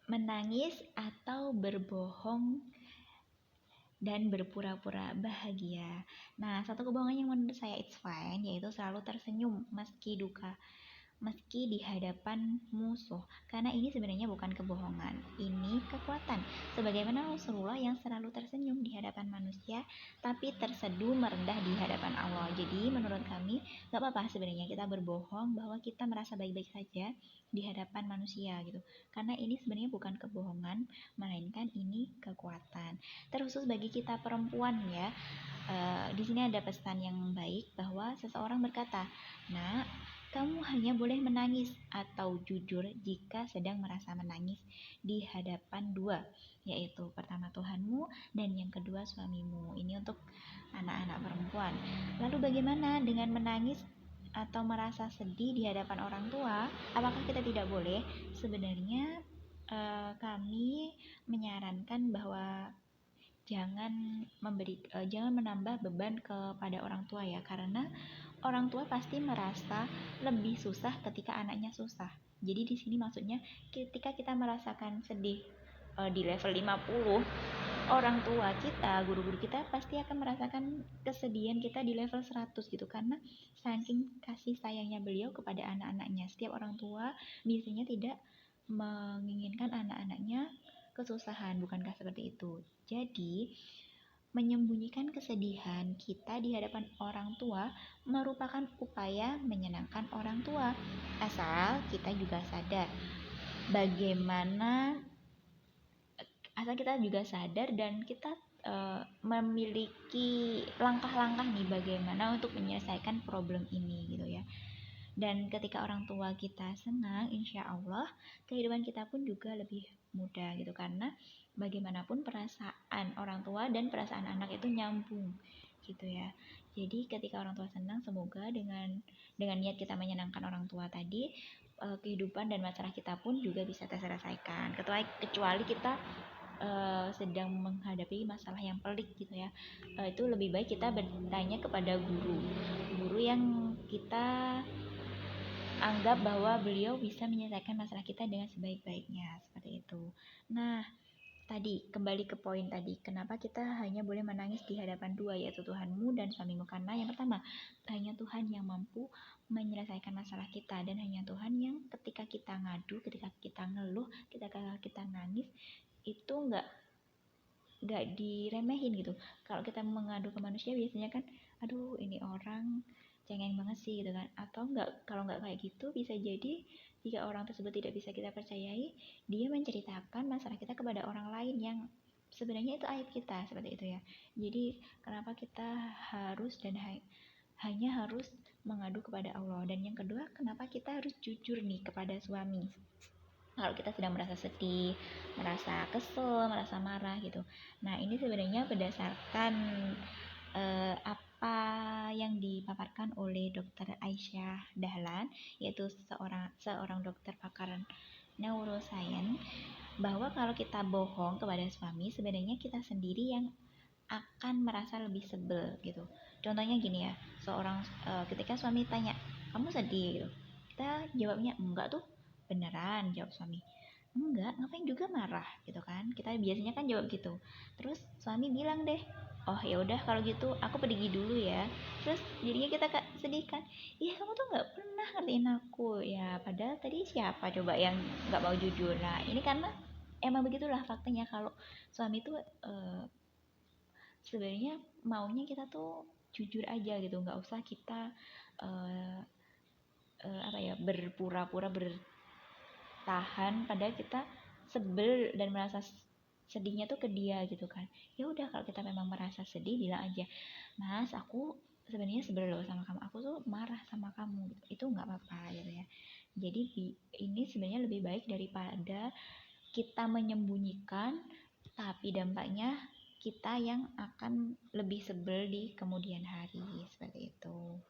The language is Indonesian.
menangis atau berbohong dan berpura-pura bahagia. Nah, satu kebohongan yang menurut saya it's fine, yaitu selalu tersenyum meski di hadapan musuh. Karena ini sebenarnya bukan kebohongan, ini kekuatan. Sebagaimana Rasulullah yang selalu tersenyum di hadapan manusia, tapi terseduh merendah di hadapan Allah. Jadi menurut kami gak apa-apa sebenarnya kita berbohong bahwa kita merasa baik-baik saja di hadapan manusia gitu. Karena ini sebenarnya bukan kebohongan, melainkan ini kekuatan. Terkhusus bagi kita perempuan ya. Di sini ada pesan yang baik bahwa seseorang berkata, "Nah, kamu hanya boleh menangis atau jujur jika sedang merasa menangis di hadapan dua, yaitu pertama Tuhanmu dan yang kedua suamimu." Ini untuk anak-anak perempuan. Lalu bagaimana dengan menangis atau merasa sedih di hadapan orang tua? Apakah kita tidak boleh? Sebenarnya kami menyarankan bahwa jangan menambah beban kepada orang tua ya, karena orang tua pasti merasa lebih susah ketika anaknya susah. Jadi di sini maksudnya ketika kita merasakan sedih di level 50, orang tua kita, guru-guru kita pasti akan merasakan kesedihan kita di level 100 gitu, karena saking kasih sayangnya beliau kepada anak-anaknya. Setiap orang tua biasanya tidak menginginkan anak-anaknya kesusahan, bukankah seperti itu? Jadi menyembunyikan kesedihan kita di hadapan orang tua merupakan upaya menyenangkan orang tua, asal kita juga sadar dan kita memiliki langkah-langkah nih bagaimana untuk menyelesaikan problem ini gitu ya. Dan ketika orang tua kita senang, insya Allah kehidupan kita pun juga lebih mudah gitu, karena bagaimanapun perasaan orang tua dan perasaan anak itu nyambung gitu ya. Jadi ketika orang tua senang, semoga dengan niat kita menyenangkan orang tua tadi, kehidupan dan masalah kita pun juga bisa terselesaikan. Kecuali kita sedang menghadapi masalah yang pelik gitu ya, itu lebih baik kita bertanya kepada guru yang kita anggap bahwa beliau bisa menyelesaikan masalah kita dengan sebaik-baiknya, seperti itu. Nah, tadi kembali ke poin tadi, kenapa kita hanya boleh menangis di hadapan dua, yaitu Tuhanmu dan suamimu? Karena yang pertama, hanya Tuhan yang mampu menyelesaikan masalah kita, dan hanya Tuhan yang ketika kita ngadu, ketika kita ngeluh, ketika kita nangis, itu nggak diremehin gitu. Kalau kita mengadu ke manusia biasanya kan, aduh ini orang cengeng banget sih gitu kan. Atau kalau nggak kayak gitu, bisa jadi jika orang tersebut tidak bisa kita percayai, dia menceritakan masalah kita kepada orang lain yang sebenarnya itu aib kita, seperti itu ya. Jadi kenapa kita harus dan hanya harus mengadu kepada Allah. Dan yang kedua, kenapa kita harus jujur nih kepada suami kalau kita sedang merasa sedih, merasa kesel, merasa marah gitu. Nah, ini sebenarnya berdasarkan apa yang dipaparkan oleh Dr. Aisyah Dahlan, yaitu seorang dokter pakar neuroscience, bahwa kalau kita bohong kepada suami, sebenarnya kita sendiri yang akan merasa lebih sebel gitu. Contohnya gini ya, ketika suami tanya, "Kamu sedih?" gitu. Kita jawabnya, "Enggak tuh." "Beneran?" jawab suami. "Enggak, ngapain juga marah?" gitu kan. Kita biasanya kan jawab gitu. Terus suami bilang deh, "Oh ya udah kalau gitu aku pergi dulu ya." Terus jadinya kita sedih kan, "Iya kamu tuh nggak pernah ngertiin aku." Ya padahal tadi siapa coba yang nggak mau jujur? Nah ini karena emang begitulah faktanya, kalau suami tuh sebenarnya maunya kita tuh jujur aja gitu, nggak usah kita berpura-pura bertahan padahal kita sebel dan merasa sedihnya tuh ke dia gitu kan. Ya udah kalau kita memang merasa sedih, bilang aja, "Mas, aku sebenarnya sebel loh sama kamu, aku tuh marah sama kamu." Gitu. Itu nggak apa-apa gitu ya. Jadi ini sebenarnya lebih baik daripada kita menyembunyikan, tapi dampaknya kita yang akan lebih sebel di kemudian hari, seperti itu.